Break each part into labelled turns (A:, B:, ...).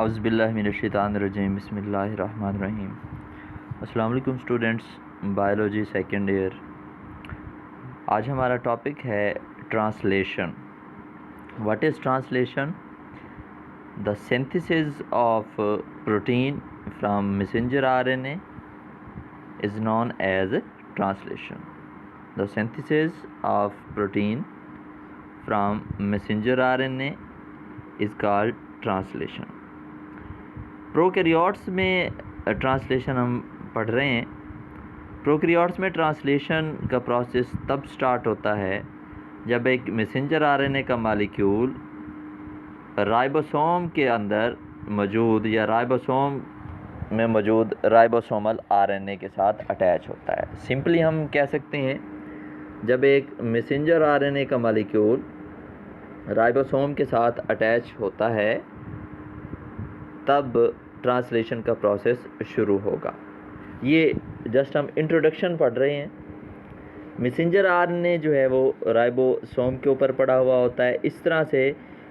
A: औज़ुबिल्लाहिमिनश्शैतानिर्रजीम बिस्मिल्लाहिर्रहमानिर्रहीम। अस्सलाम वालेकुम स्टूडेंट्स, बायोलॉजी सेकेंड ईयर। आज हमारा टॉपिक है translation. What is translation? The synthesis of protein from messenger RNA is known as translation. The synthesis of protein from messenger RNA is called translation. Prokaryotes में translation हम पढ़ रहे हैं। Prokaryotes में translation का प्रोसेस तब start होता है जब एक मैसेंजर आरएनए का मॉलिक्यूल राइबोसोम के अंदर मौजूद या राइबोसोम में मौजूद राइबोसोमल आरएनए के साथ अटैच होता है। सिंपली हम कह सकते हैं, जब एक मैसेंजर आरएनए का मॉलिक्यूल राइबोसोम के साथ अटैच होता है तब ट्रांसलेशन का प्रोसेस शुरू होगा। ये जस्ट हम इंट्रोडक्शन पढ़ रहे हैं। मैसेंजर आरएनए जो है वो राइबोसोम के ऊपर पड़ा हुआ होता है, इस तरह से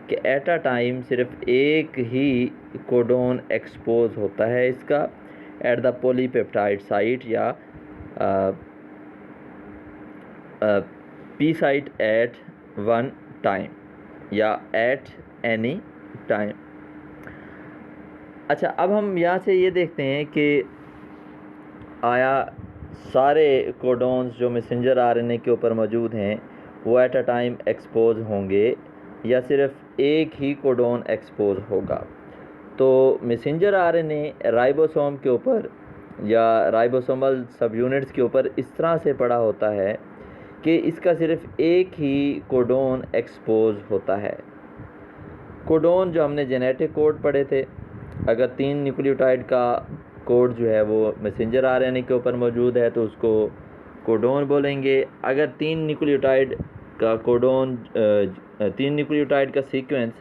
A: कि एट अ टाइम सिर्फ एक ही कोडोन एक्सपोज होता है इसका एट द पॉलीपेप्टाइड साइट या P site at one time या एट एनी टाइम। अच्छा, अब हम यहाँ से ये देखते हैं कि आया सारे कोडोन्स जो मैसेंजर आरएनए के ऊपर मौजूद हैं वो एट अ टाइम एक्सपोज होंगे या सिर्फ एक ही कोडोन एक्सपोज होगा। तो मैसेंजर आरएनए राइबोसोम के ऊपर या राइबोसोमल सब यूनिट्स के ऊपर इस तरह से पड़ा होता है कि इसका सिर्फ एक ही कोडोन एक्सपोज होता है। कोडोन जो हमने जेनेटिक कोड पढ़े थे, अगर 3 न्यूक्लियोटाइड का कोड जो है वो मैसेंजर आरएनए के ऊपर मौजूद है तो उसको कोडोन बोलेंगे। अगर 3 न्यूक्लियोटाइड का कोडोन 3 न्यूक्लियोटाइड का सीक्वेंस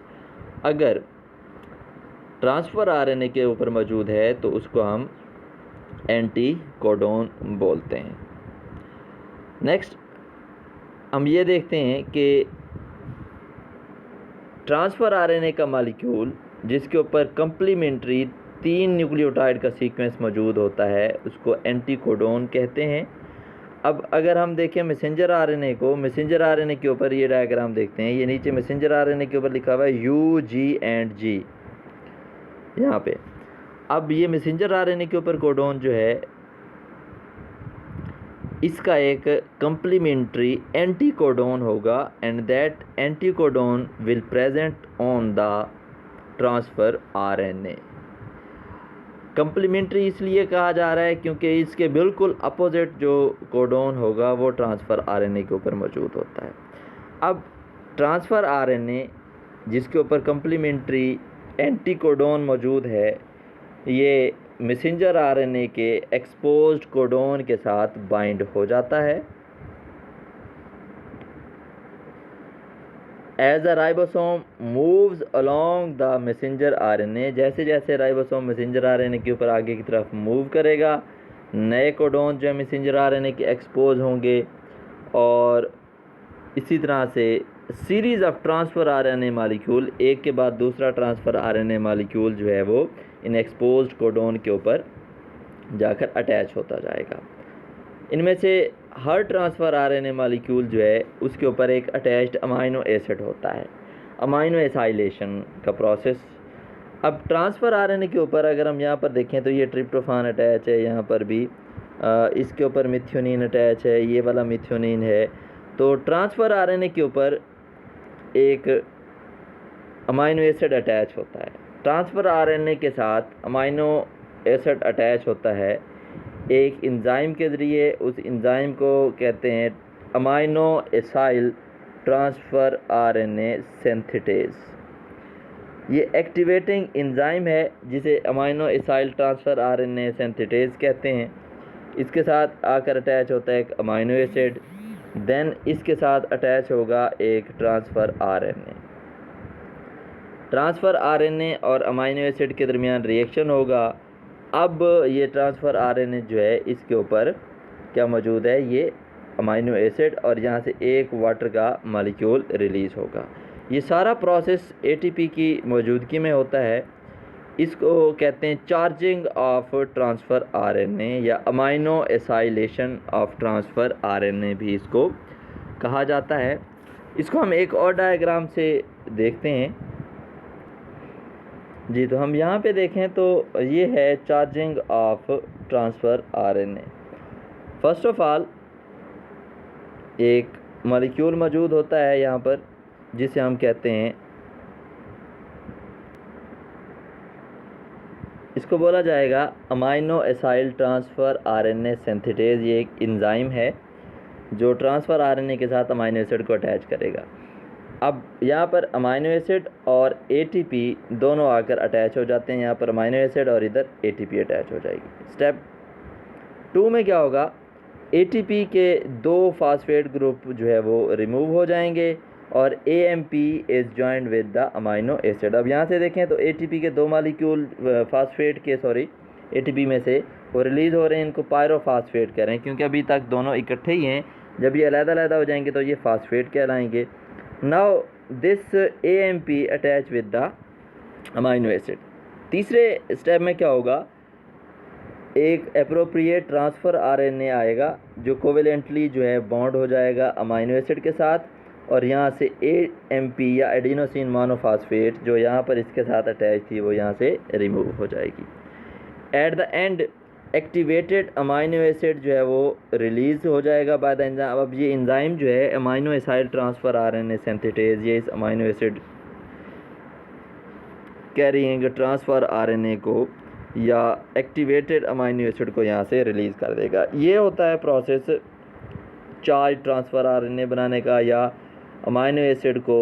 A: अगर ट्रांसफ़र आरएनए के ऊपर मौजूद है तो उसको हम एंटी कोडोन बोलते हैं। नेक्स्ट हम ये देखते हैं कि ट्रांसफ़र आरएनए का मॉलिक्यूल जिसके ऊपर कम्प्लीमेंट्री 3 न्यूक्लियोटाइड का सीक्वेंस मौजूद होता है उसको एंटी कोडोन कहते हैं। अब अगर हम देखें मैसेंजर आरएनए को, मैसेंजर आरएनए के ऊपर ये डायग्राम देखते हैं, ये नीचे मैसेंजर आरएनए के ऊपर लिखा हुआ है यू जी एंड जी यहाँ पे। अब ये मैसेंजर आरएनए के ऊपर कोडोन जो है इसका एक कम्प्लीमेंट्री एंटी कोडोन होगा and that anticodon will present on the transfer RNA. Complementary इसलिए कहा जा रहा है क्योंकि इसके बिल्कुल अपोजिट जो कोडोन होगा वो ट्रांसफ़र आरएनए के ऊपर मौजूद होता है। अब ट्रांसफ़र आरएनए जिसके ऊपर कम्प्लीमेंट्री एंटी कोडोन मौजूद है, ये मैसेंजर आरएनए के एक्सपोज्ड कोडोन के साथ बाइंड हो जाता है। As a ribosome moves along the messenger RNA, जैसे जैसे राइबोसोम मैसेंजर आरएनए के ऊपर आगे की तरफ मूव करेगा, नए कोडोन जो है मैसेंजर आरएनए के एक्सपोज होंगे और इसी तरह से series of transfer RNA molecule एक के बाद दूसरा ट्रांसफ़र आरएनए मॉलिक्यूल जो है वो इन एक्सपोज्ड कोडोन के ऊपर जाकर अटैच होता जाएगा। इनमें से हर ट्रांसफ़र आरएनए मॉलिक्यूल जो है उसके ऊपर एक अटैच्ड अमाइनो एसिड होता है, अमाइनो एसाइलेशन का प्रोसेस। अब ट्रांसफ़र आरएनए के ऊपर अगर हम यहाँ पर देखें तो ये ट्रिप्टोफान अटैच है, यहाँ पर भी इसके ऊपर मिथ्योनिन अटैच है, ये वाला मिथ्योनिन है। तो ट्रांसफ़र आरएनए के ऊपर एक अमाइनो एसिड अटैच होता है। ट्रांसफ़र आरएनए के साथ अमाइनो एसिड अटैच होता है एक एंजाइम के ज़रिए। उस एंजाइम को कहते हैं amino acyl transfer RNA synthetase. ये एक्टिवेटिंग एंजाइम है जिसे amino acyl transfer RNA synthetase कहते हैं। इसके साथ आकर अटैच होता है एक अमाइनो एसिड, देन इसके साथ अटैच होगा एक ट्रांसफ़र आरएनए। ट्रांसफ़र आरएनए और अमाइनो एसिड के दरमियान रिएक्शन होगा। अब ये ट्रांसफ़र आरएनए जो है इसके ऊपर क्या मौजूद है, ये अमाइनो एसिड, और यहाँ से एक वाटर का मॉलिक्यूल रिलीज़ होगा। ये सारा प्रोसेस एटीपी की मौजूदगी में होता है इसको कहते हैं चार्जिंग ऑफ ट्रांसफ़र आरएनए या amino acylation of transfer RNA भी इसको कहा जाता है। इसको हम एक और डायग्राम से देखते हैं जी। तो हम यहाँ पे देखें तो ये है charging of transfer RNA. First of all एक मॉलिक्यूल मौजूद होता है यहाँ पर जिसे हम कहते हैं, इसको बोला जाएगा amino acyl transfer RNA synthetase. ये एक एंजाइम है जो ट्रांसफ़र आरएनए के साथ अमाइनो एसिड को अटैच करेगा। अब यहाँ पर अमाइनो एसिड और एटीपी दोनों आकर अटैच हो जाते हैं। यहाँ पर अमाइनो एसिड और इधर एटीपी अटैच हो जाएगी। स्टेप 2 में क्या होगा, एटीपी के 2 फास्फेट ग्रुप जो है वो रिमूव हो जाएंगे और AMP is joined with the amino acid. अब यहाँ से देखें तो एटीपी के 2 मॉलिक्यूल फास्फेट के एटीपी में से वो रिलीज़ हो रहे हैं, इनको पायरोफास्फेट कह रहे हैं क्योंकि अभी तक दोनों इकट्ठे ही हैं। जब ये अलग-अलग हो जाएंगे तो ये फास्फेट कहलाएंगे। Now this AMP attach with the amino acid. तीसरे स्टेप में क्या होगा, एक एप्रोप्रिएट ट्रांसफ़र आरएनए आएगा जो कोवेलेंटली जो है बॉन्ड हो जाएगा अमाइनो एसिड के साथ, और यहाँ से एएमपी या एडिनोसिन मोनोफॉस्फेट जो यहाँ पर इसके साथ अटैच थी वो यहाँ से रिमूव हो जाएगी। At the end activated amino acid जो है वो रिलीज़ हो जाएगा बाय द एंजाइम। अब ये एंजाइम जो है amino acyl transfer RNA synthetase, ये इस amino acid carrying transfer RNA को या एक्टिवेटेड अमाइनो एसिड को यहाँ से रिलीज़ कर देगा। ये होता है प्रोसेस चार्ज ट्रांसफ़र आरएनए बनाने का या अमाइनो एसिड को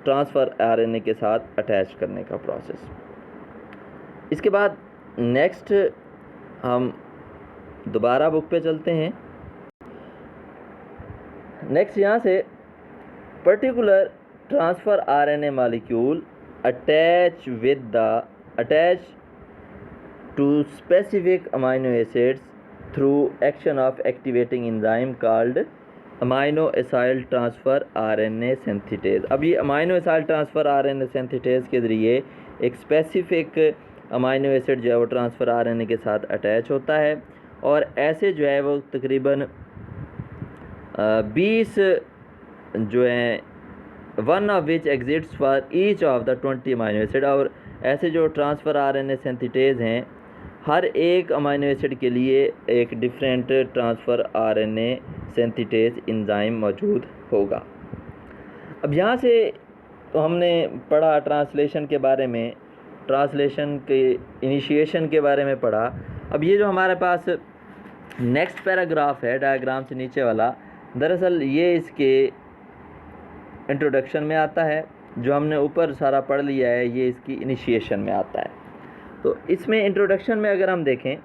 A: ट्रांसफ़र आरएनए के साथ अटैच करने का प्रोसेस। इसके बाद नेक्स्ट हम दोबारा बुक पे चलते हैं। नेक्स्ट यहाँ से particular transfer RNA molecule attach to specific amino acids through action of activating enzyme called amino acyl transfer RNA synthetase। अब ये amino acyl transfer RNA synthetase के ज़रिए एक स्पेसिफिक अमाइनो एसिड जो है वो ट्रांसफ़र आरएनए के साथ अटैच होता है, और ऐसे जो है वो तकरीबन 20 जो हैं, one of which exits for each of the 20 amino acid. और ऐसे जो ट्रांसफ़र आरएनए सिंथेटेज हैं, हर एक अमाइनो एसिड के लिए एक different transfer RNA synthetase enzyme मौजूद होगा। अब यहाँ से तो हमने पढ़ा ट्रांसलेशन के बारे में, ट्रांसलेशन के इनिशिएशन के बारे में पढ़ा। अब ये जो हमारे पास नेक्स्ट पैराग्राफ है डायग्राम से नीचे वाला, दरअसल ये इसके इंट्रोडक्शन में आता है। जो हमने ऊपर सारा पढ़ लिया है ये इसकी इनिशिएशन में आता है। तो इसमें इंट्रोडक्शन में अगर हम देखें,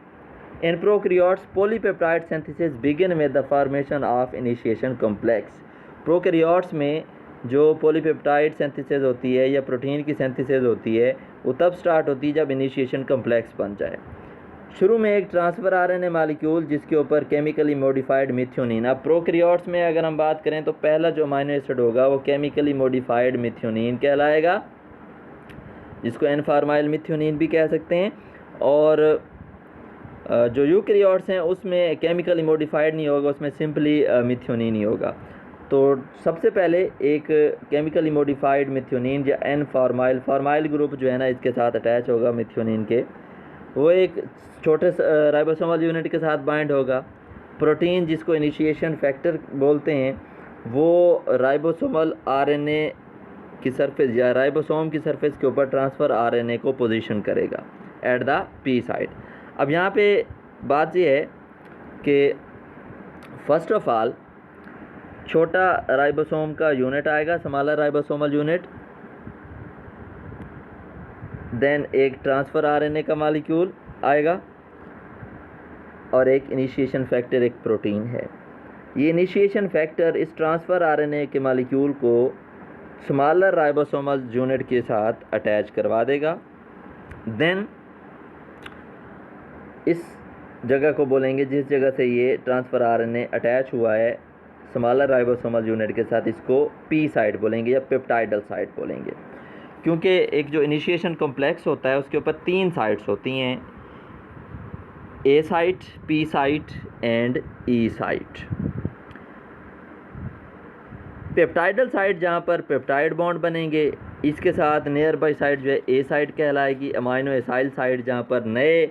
A: in prokaryotes polypeptide synthesis begin with the formation of initiation complex. Prokaryotes में जो पॉलीपेप्टाइड सिंथेसिस होती है या प्रोटीन की सिंथेसिस होती है वो तब स्टार्ट होती है जब इनिशिएशन कॉम्प्लेक्स बन जाए। शुरू में एक ट्रांसफ़र आरएनए मॉलिक्यूल जिसके ऊपर केमिकली मॉडिफाइड मिथ्योनिन। अब प्रोकैरियोट्स में अगर हम बात करें तो पहला जो अमाइनो एसिड होगा वो केमिकली मॉडिफाइड मिथ्योनिन कहलाएगा, जिसको एन-फॉर्माइल मिथ्योनिन भी कह सकते हैं। और जो यूकैरियोट्स हैं उसमें केमिकली मॉडिफाइड नहीं होगा, उसमें सिंपली मिथ्योनिन ही होगा। तो सबसे पहले एक केमिकली मॉडिफाइड मिथ्योनिन या एन-फॉर्माइल, फॉर्माइल ग्रुप जो है ना इसके साथ अटैच होगा मिथ्योनिन के, वो एक छोटे राइबोसोमल यूनिट के साथ बाइंड होगा। प्रोटीन जिसको इनिशिएशन फैक्टर बोलते हैं वो राइबोसोमल आरएनए की सरफेस या राइबोसोम की सरफेस के ऊपर ट्रांसफ़र आरएनए को पोजीशन करेगा एट द पी साइड। अब यहाँ पे बात ये है कि फर्स्ट ऑफ ऑल छोटा राइबोसोम का यूनिट आएगा, स्मॉलर राइबोसोमल यूनिट, देन एक ट्रांसफ़र आरएनए का मॉलिक्यूल आएगा और एक इनिशिएशन फैक्टर, एक प्रोटीन है। ये इनिशिएशन फैक्टर इस ट्रांसफ़र आरएनए के मॉलिक्यूल को स्मॉलर राइबोसोमल यूनिट के साथ अटैच करवा देगा। देन इस जगह को बोलेंगे, जिस जगह से ये ट्रांसफ़र आरएनए अटैच हुआ है स्मॉलर राइबोसोमल यूनिट के साथ, इसको पी साइट बोलेंगे या पेप्टाइडल साइट बोलेंगे। क्योंकि एक जो इनिशिएशन कॉम्प्लेक्स होता है उसके ऊपर 3 साइट्स होती हैं, A site, P site and E site. Peptidyl site जहाँ पर पेप्टाइड बॉन्ड बनेंगे, इसके साथ नियर बाई साइट जो है ए साइट कहलाएगी। अमाइनो एसाइल साइट जहाँ पर नए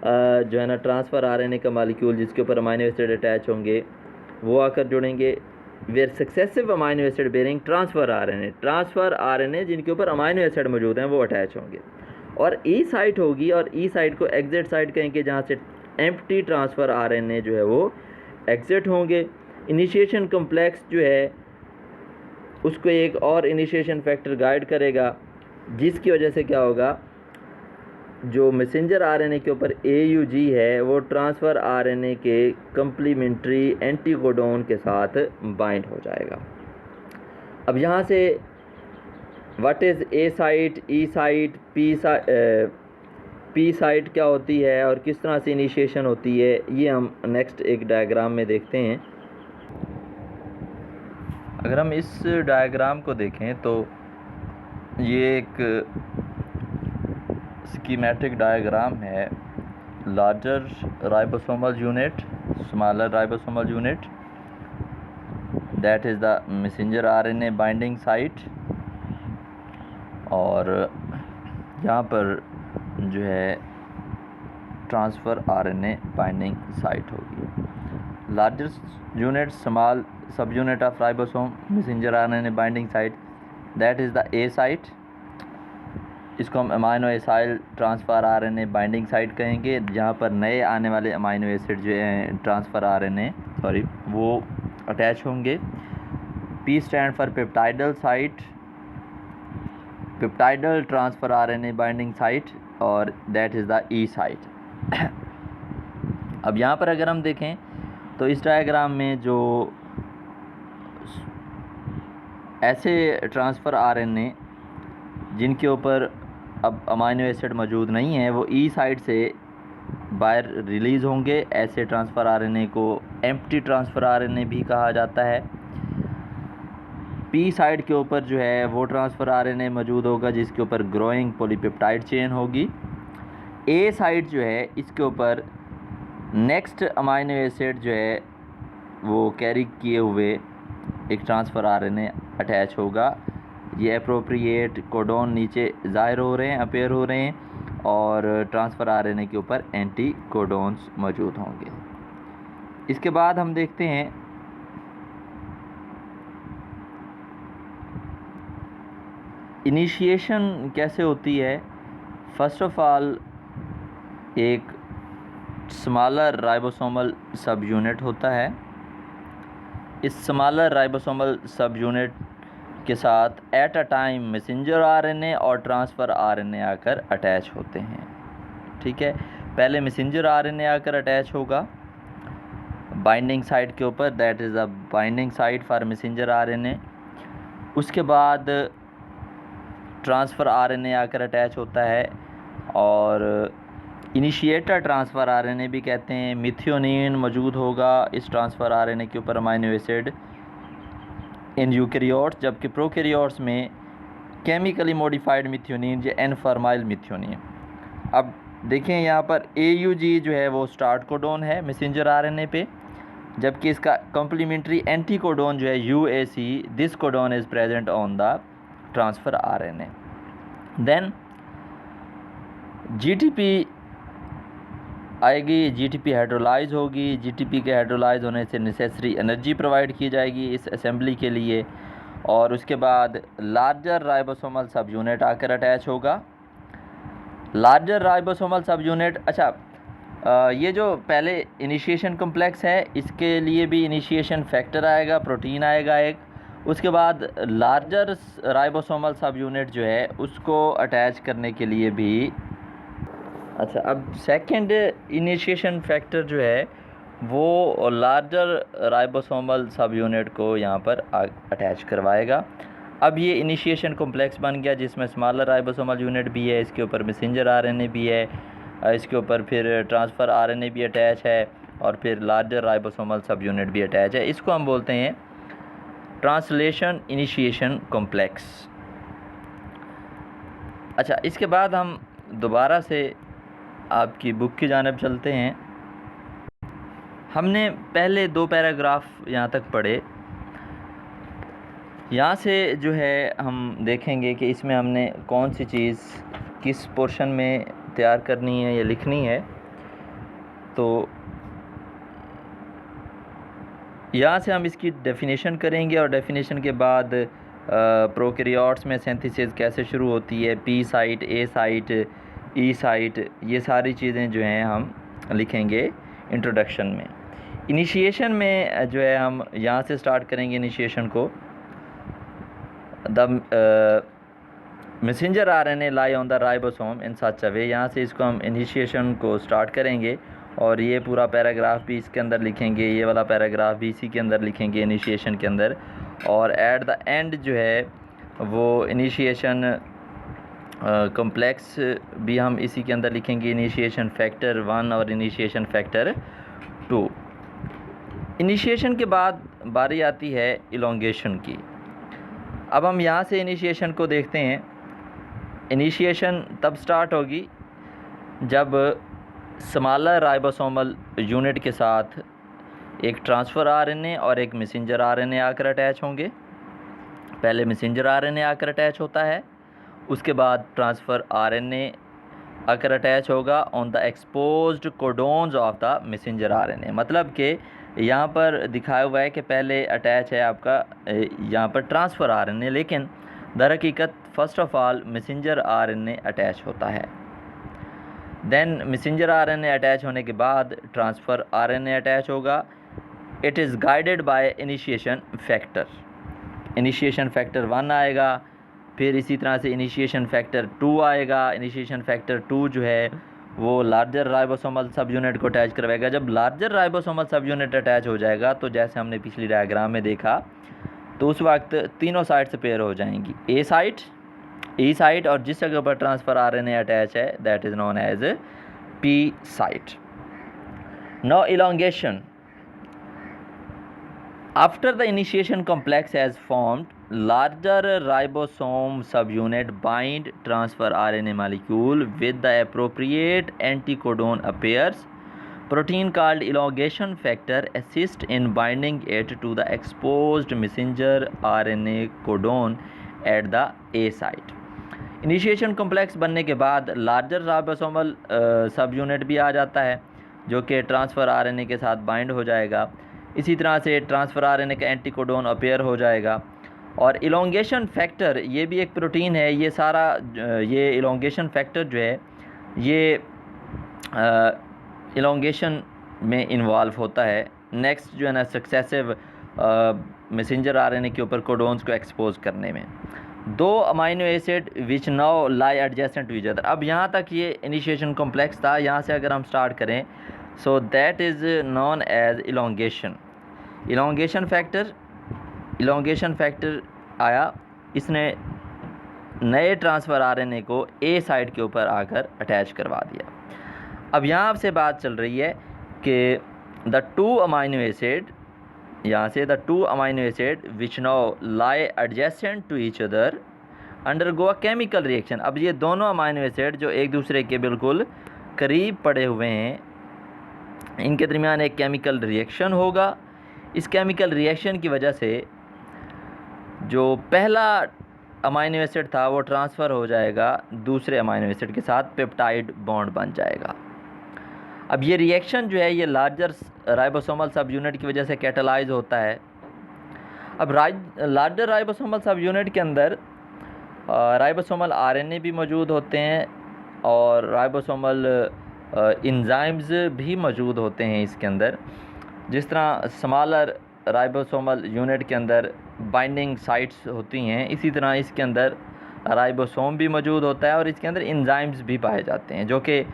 A: जो है ना ट्रांसफ़र आरएनए का मालिक्यूल जिसके ऊपर अमाइनो एसिड अटैच होंगे वो आकर जुड़ेंगे। Where successive amino acid bearing transfer RNA जिनके ऊपर अमाइनो एसिड मौजूद हैं वो अटैच होंगे। और ई साइट होगी, और ई साइट को एग्जिट साइट कहेंगे जहाँ से एम्प्टी ट्रांसफ़र आरएनए जो है वो एग्जिट होंगे। इनिशिएशन कॉम्प्लेक्स जो है उसको एक और इनिशिएशन फैक्टर गाइड करेगा, जिसकी वजह से क्या होगा, जो मैसेंजर आरएनए के ऊपर AUG है वो ट्रांसफ़र आरएनए के कम्प्लीमेंट्री एंटीकोडोन के साथ बाइंड हो जाएगा। अब यहाँ से what is a site, E site, P site क्या होती है और किस तरह से इनिशिएशन होती है, ये हम नेक्स्ट एक डायग्राम में देखते हैं। अगर हम इस डायग्राम को देखें तो ये एक स्कीमेटिक डायग्राम है। Larger ribosomal unit, smaller ribosomal unit, that is the messenger RNA binding site, और यहाँ पर जो है ट्रांसफ़र आरएनए बाइंडिंग साइट होगी। लार्जर यूनिट, स्मॉल सब unit of ribosome, messenger RNA binding site, that is the A site. इसको हम amino acyl transfer RNA binding site कहेंगे, जहाँ पर नए आने वाले अमाइनो एसिड जो हैं ट्रांसफ़र आरएनए वो अटैच होंगे। P stand for peptidyl site, peptidyl transfer RNA binding site, और that is the E site. अब यहाँ पर अगर हम देखें तो इस डायग्राम में जो ऐसे ट्रांसफ़र आरएनए जिनके ऊपर अब अमाइनो एसिड मौजूद नहीं है वो ई साइड से बाहर रिलीज़ होंगे। ऐसे ट्रांसफ़र आरएनए को एम्प्टी ट्रांसफ़र आरएनए भी कहा जाता है। पी साइड के ऊपर जो है वो ट्रांसफ़र आरएनए मौजूद होगा जिसके ऊपर ग्रोइंग पॉलीपेप्टाइड चेन होगी। ए साइड जो है इसके ऊपर नेक्स्ट अमाइनो एसिड जो है वो कैरी किए हुए एक ट्रांसफ़र आरएनए अटैच होगा। ये अप्रोप्रिएट कोडोन नीचे ज़ाहिर हो रहे हैं, अपेयर हो रहे हैं, और ट्रांसफ़र आरएनए के ऊपर एंटी कोडोन्स मौजूद होंगे। इसके बाद हम देखते हैं इनिशिएशन कैसे होती है। फर्स्ट ऑफ ऑल एक स्मॉलर राइबोसोमल सब यूनिट होता है। इस स्मॉलर राइबोसोमल सब यूनिट के साथ at a time messenger RNA और ट्रांसफ़र आरएनए आकर अटैच होते हैं। ठीक है, पहले मैसेंजर आरएनए आकर अटैच होगा बाइंडिंग साइट के ऊपर, that is a binding site for messenger RNA. उसके बाद ट्रांसफ़र आरएनए आकर अटैच होता है, और इनिशिएटर ट्रांसफ़र आरएनए भी कहते हैं। मिथियोनिन मौजूद होगा इस ट्रांसफ़र आरएनए के ऊपर अमाइनो एसिड इन यूकैरियोट्स, जबकि प्रोकैरियोट्स में केमिकली मॉडिफाइड मिथियोनिन या एन फॉर्माइल मिथियोनिन। अब देखें यहाँ पर AUG जो है वो स्टार्ट कोडोन है मैसेंजर आरएनए पे, जबकि इसका कम्प्लीमेंट्री एंटी कोडोन जो है UAC, this codon is present on the transfer RNA. Then GTP आएगी, GTP हाइड्रोलाइज होगी। GTP के हाइड्रोलाइज होने से नेसेसरी एनर्जी प्रोवाइड की जाएगी इस असेंबली के लिए, और उसके बाद लार्जर राइबोसोमल सब यूनिट आकर अटैच होगा। लार्जर राइबोसोमल सब यूनिट, अच्छा ये जो पहले इनिशिएशन कॉम्प्लेक्स है इसके लिए भी इनिशिएशन फैक्टर आएगा, प्रोटीन आएगा एक। उसके बाद लार्जर राइबोसोमल सब यूनिट जो है उसको अटैच करने के लिए भी, अच्छा अब सेकंड इनिशिएशन फैक्टर जो है वो लार्जर राइबोसोमल सब यूनिट को यहाँ पर अटैच करवाएगा। अब ये इनिशिएशन कॉम्प्लेक्स बन गया जिसमें स्मॉलर राइबोसोमल यूनिट भी है, इसके ऊपर मैसेंजर आरएनए भी है, इसके ऊपर फिर ट्रांसफ़र आरएनए भी अटैच है, और फिर लार्जर राइबोसोमल सब यूनिट भी अटैच है। इसको हम बोलते हैं ट्रांसलेशन इनिशिएशन कॉम्प्लेक्स। अच्छा, इसके बाद हम दोबारा से आपकी बुक की जानिब चलते हैं। हमने पहले 2 पैराग्राफ यहाँ तक पढ़े। यहाँ से जो है हम देखेंगे कि इसमें हमने कौन सी चीज़ किस पोर्शन में तैयार करनी है या लिखनी है। तो यहाँ से हम इसकी डेफिनेशन करेंगे और डेफिनेशन के बाद प्रोकैरियोट्स में सिंथेसिस कैसे शुरू होती है, पी साइट, ए साइट, ई साइट, ये सारी चीज़ें जो हैं हम लिखेंगे इंट्रोडक्शन में। इनिशिएशन में जो है हम यहाँ से स्टार्ट करेंगे इनिशिएशन को। The messenger RNA lie on the ribosome in such a way, यहाँ से इसको हम इनिशिएशन को स्टार्ट करेंगे और ये पूरा पैराग्राफ भी इसके अंदर लिखेंगे, ये वाला पैराग्राफ भी इसी के अंदर लिखेंगे इनिशिएशन के अंदर। और एट द एंड जो है वो इनिशिएशन कॉम्प्लेक्स भी हम इसी के अंदर लिखेंगे, इनिशिएशन फैक्टर 1 और इनिशिएशन फैक्टर 2। इनिशिएशन के बाद बारी आती है इलोंगेशन की। अब हम यहाँ से इनिशिएशन को देखते हैं। इनिशिएशन तब स्टार्ट होगी जब स्मॉलर राइबोसोमल यूनिट के साथ एक ट्रांसफ़र आरएनए और एक मैसेंजर आरएनए आकर अटैच होंगे। पहले मैसेंजर आरएनए आकर अटैच होता है, उसके बाद ट्रांसफ़र आरएनए आकर अटैच होगा on the exposed codons of the messenger RNA. मतलब कि यहाँ पर दिखाया हुआ है कि पहले अटैच है आपका यहाँ पर ट्रांसफ़र आरएनए, लेकिन दर हकीकत first of all messenger RNA attach होता है। देन मैसेंजर आरएनए अटैच होने के बाद ट्रांसफ़र आरएनए अटैच होगा। It is guided by initiation factor. Initiation factor 1 आएगा, फिर इसी तरह से इनिशिएशन फैक्टर 2 आएगा। इनिशिएशन फैक्टर 2 जो है वो लार्जर राइबोसोमल सब यूनिट को अटैच करवाएगा। जब लार्जर राइबोसोमल सब यूनिट अटैच हो जाएगा तो जैसे हमने पिछली डायग्राम में देखा, तो उस वक्त तीनों साइड से पेयर हो जाएंगी, ए साइट, ई साइट और जिस जगह पर ट्रांसफ़र आरएनए अटैच है that is known as P site. No elongation. After the initiation complex has formed, larger ribosome subunit bind transfer RNA molecule with the appropriate anticodon appears. Protein called elongation factor assists in binding it to the exposed messenger RNA codon at the A site. Initiation complex बनने के बाद larger ribosomal सब unit भी आ जाता है जो कि transfer RNA के साथ बाइंड हो जाएगा। इसी तरह से ट्रांसफ़र आरएनए का एंटीकोडोन अपीयर हो जाएगा। और इलोंगेशन फैक्टर ये भी एक प्रोटीन है। ये सारा ये इलोंगेशन फैक्टर जो है ये इलोंगेशन में इन्वॉल्व होता है। नेक्स्ट जो है ना सक्सेसिव मैसेंजर आरएनए के ऊपर कोडोन्स को एक्सपोज करने में। 2 amino acid which now lie adjacent to each other. अब यहाँ तक ये इनिशिएशन कॉम्प्लेक्स था। यहाँ से अगर हम स्टार्ट करें so that is known as elongation. Elongation factor आया, इसने नए ट्रांसफ़र आरएनए को ए साइट के ऊपर आकर अटैच करवा दिया। अब यहाँ से बात चल रही है कि द 2 अमाइनो एसिड, यहाँ से the 2 amino acid which now lie adjacent to each other undergo a chemical reaction. अब ये दोनों अमाइनो एसिड जो एक दूसरे के बिल्कुल करीब पड़े हुए हैं, इनके दरमियान एक केमिकल रिएक्शन होगा। इस केमिकल रिएक्शन की वजह से जो पहला अमाइनो एसिड था वो ट्रांसफ़र हो जाएगा दूसरे अमाइनो एसिड के साथ, पेप्टाइड बॉन्ड बन जाएगा। अब ये रिएक्शन जो है ये लार्जर राइबोसोमल सब यूनिट की वजह से कैटालाइज होता है। अब लार्जर राइबोसोमल सब यूनिट के अंदर राइबोसोमल आरएनए भी मौजूद होते हैं और राइबोसोमल इंजाइम्स भी मौजूद होते हैं इसके अंदर। जिस तरह स्मॉलर राइबोसोमल यूनिट के अंदर बाइंडिंग साइट्स होती हैं, इसी तरह इसके अंदर राइबोसोम भी मौजूद होता है और इसके अंदर इंजाइम्स भी पाए जाते हैं जो कि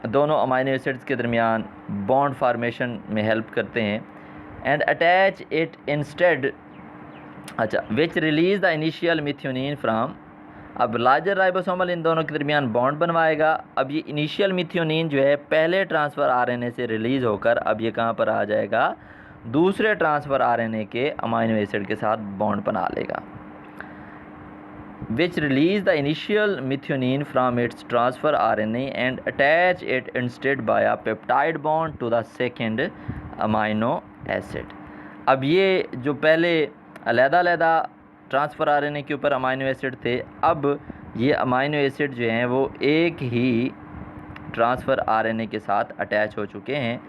A: दोनों अमाइनो एसिड्स के दरमियान बॉन्ड फार्मेशन में हेल्प करते हैं। एंड अटैच इट इंस्टेड, अच्छा, which release the initial methionine from. अब लार्जर राइबोसोमल इन दोनों के दरमियान बॉन्ड बनवाएगा। अब ये इनिशियल मिथ्योनिन जो है पहले ट्रांसफ़र आरएनए से रिलीज़ होकर अब ये कहाँ पर आ जाएगा, दूसरे ट्रांसफ़र आरएनए के अमाइनो एसिड के साथ बॉन्ड बना लेगा। which release the initial methionine from its transfer RNA and attach it instead by a peptide bond to the second amino acid। अब ये जो पहले अलग-अलग ट्रांसफ़र आरएनए के ऊपर अमाइनो एसिड थे, अब ये अमाइनो एसिड जो हैं वो एक ही ट्रांसफ़र आरएनए के साथ अटैच हो चुके हैं।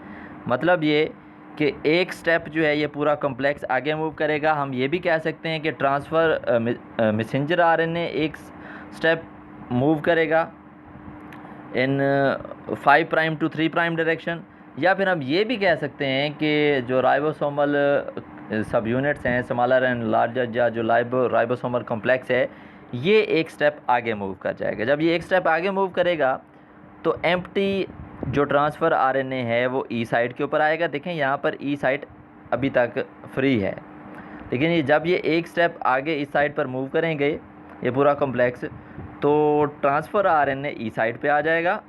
A: मतलब ये कि एक स्टेप जो है ये पूरा कॉम्प्लेक्स आगे मूव करेगा। हम ये भी कह सकते हैं कि ट्रांसफ़र मैसेंजर आरएनए एक स्टेप मूव करेगा इन 5 प्राइम टू 3 प्राइम डायरेक्शन, या फिर हम ये भी कह सकते हैं कि जो राइबोसोमल सब यूनिट्स हैं, स्मॉलर एंड लार्जर, या जो राइबोसोमल कॉम्प्लेक्स है, ये एक स्टेप आगे मूव कर जाएगा। जब ये एक स्टेप आगे मूव करेगा तो एम्प्टी जो ट्रांसफ़र आरएनए है वो ई साइट के ऊपर आएगा। देखें यहाँ पर ई साइट अभी तक फ्री है, लेकिन ये जब ये एक स्टेप आगे इस साइड पर मूव करेंगे ये पूरा कॉम्प्लेक्स, तो ट्रांसफ़र आरएनए ई साइट पे आ जाएगा।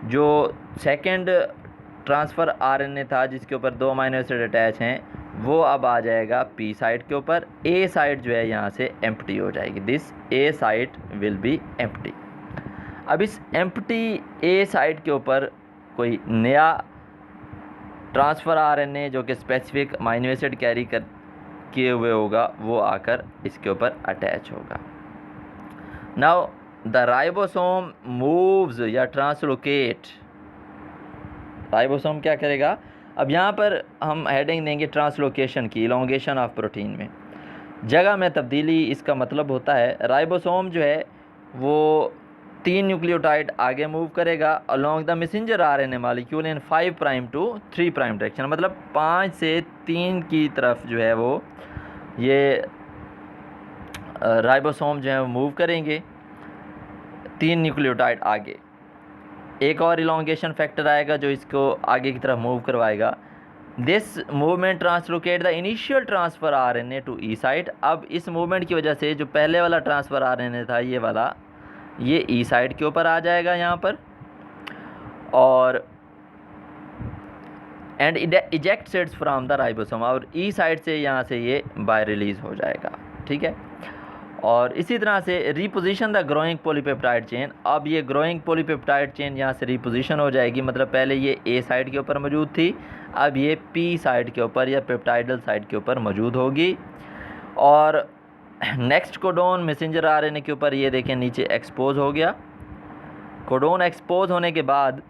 A: जो सेकंड ट्रांसफ़र आरएनए था जिसके ऊपर 2 अमाइनो एसिड अटैच हैं, वो अब आ जाएगा पी साइट के ऊपर। ए साइट जो है यहाँ से एम्प्टी हो जाएगी। This A site will be empty. अब इस एम्प्टी ए साइट के ऊपर कोई नया ट्रांसफ़र आरएनए जो कि स्पेसिफिक अमाइनो एसिड कैरी किए हुए होगा वो आकर इसके ऊपर अटैच होगा। नाउ द राइबोसोम मूव्स या ट्रांसलोकेट। राइबोसोम क्या करेगा? अब यहाँ पर हम हेडिंग देंगे ट्रांसलोकेशन की, इलोंगेशन ऑफ प्रोटीन में जगह में तब्दीली। इसका मतलब होता है राइबोसोम जो है वो 3 न्यूक्लियोटाइड आगे मूव करेगा along the messenger RNA molecule in 5 prime to 3 prime direction. मतलब 5 से 3 की तरफ जो है वो ये राइबोसोम जो है वो मूव करेंगे 3 न्यूक्लियोटाइड आगे। एक और इलोंगेशन फैक्टर आएगा जो इसको आगे की तरफ मूव करवाएगा। This movement translocate the initial transfer RNA to E site. अब इस मूवमेंट की वजह से जो पहले वाला ट्रांसफ़र आरएनए था ये वाला, ये ई साइट के ऊपर आ जाएगा यहाँ पर, और and ejected from the ribosome, और ई साइट से यहाँ से ये बाय रिलीज़ हो जाएगा। ठीक है। और इसी तरह से reposition the growing polypeptide chain. अब ये ग्रोइंग पॉलीपेप्टाइड चेन यहाँ से रिपोजिशन हो जाएगी। मतलब पहले ये ए साइड के ऊपर मौजूद थी, अब ये पी साइड के ऊपर या पेप्टाइडल साइड के ऊपर मौजूद होगी। और नेक्स्ट कोडोन मैसेंजर आरएनए के ऊपर ये देखें नीचे एक्सपोज हो गया। कोडोन एक्सपोज होने के बाद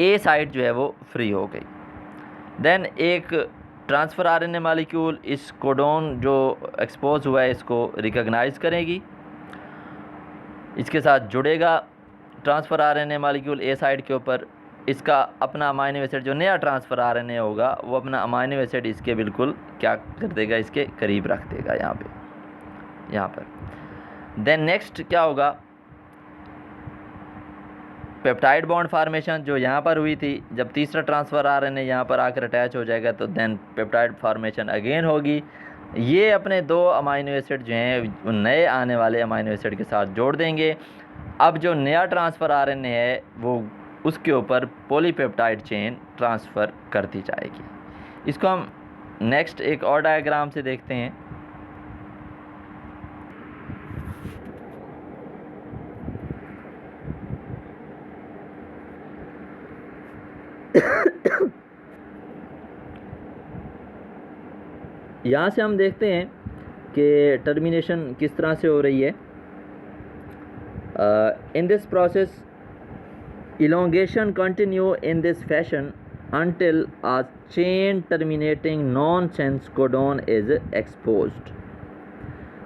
A: ए साइट जो है वो फ्री हो गई। देन एक ट्रांसफ़र आरएनए मॉलिक्यूल इस कोडोन जो एक्सपोज हुआ है इसको रिकॉग्नाइज करेगी, इसके साथ जुड़ेगा ट्रांसफ़र आरएनए मॉलिक्यूल ए साइड के ऊपर। इसका अपना अमाइनो एसिड जो नया ट्रांसफ़र आरएनए होगा वो अपना अमाइनो एसिड इसके बिल्कुल क्या कर देगा, इसके करीब रख देगा यहाँ पर। देन नेक्स्ट क्या होगा, पेप्टाइड बॉन्ड फार्मेशन जो यहाँ पर हुई थी। जब तीसरा ट्रांसफ़र आरएनए यहाँ पर आकर अटैच हो जाएगा तो देन पेप्टाइड फार्मेशन अगेन होगी। ये अपने 2 अमाइनो एसिड जो हैं नए आने वाले अमाइनो एसिड के साथ जोड़ देंगे। अब जो नया ट्रांसफ़र आरएनए है वो उसके ऊपर पॉलीपेप्टाइड चेन ट्रांसफ़र करती जाएगी। इसको हम नेक्स्ट एक और डायग्राम से देखते हैं। यहाँ से हम देखते हैं कि टर्मिनेशन किस तरह से हो रही है। In this process elongation continue in this fashion until a chain terminating nonsense codon is exposed।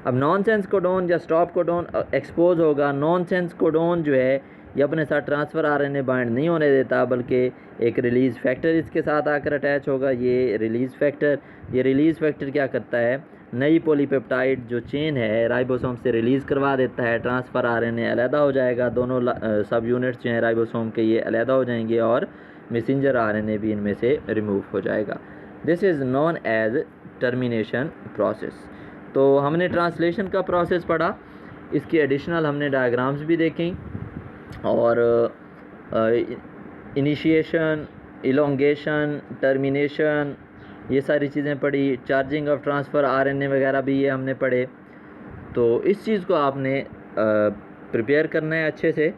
A: अब नॉनसेंस कोडोन या स्टॉप कोडोन एक्सपोज होगा। नॉनसेंस कोडोन जो है ये अपने साथ ट्रांसफ़र आरएनए बाइंड नहीं होने देता, बल्कि एक रिलीज़ फैक्टर इसके साथ आकर अटैच होगा। ये रिलीज़ फैक्टर क्या करता है, नई पॉलीपेप्टाइड जो चेन है राइबोसोम से रिलीज़ करवा देता है। ट्रांसफ़र आरएनए अलहदा हो जाएगा, दोनों सब यूनिट्स जो हैं राइबोसोम के ये अलहदा हो जाएंगे और मैसेंजर आरएनए भी इनमें से रिमूव हो जाएगा। This is known as termination process. तो हमने ट्रांसलेशन का प्रोसेस पढ़ा, इसके एडिशनल हमने डायग्राम्स भी देखें और इनिशिएशन, इलोंगेशन, टर्मिनेशन, ये सारी चीज़ें पढ़ी। चार्जिंग ऑफ ट्रांसफ़र आरएनए वगैरह भी ये हमने पढ़े। तो इस चीज़ को आपने प्रिपेयर करना है अच्छे से।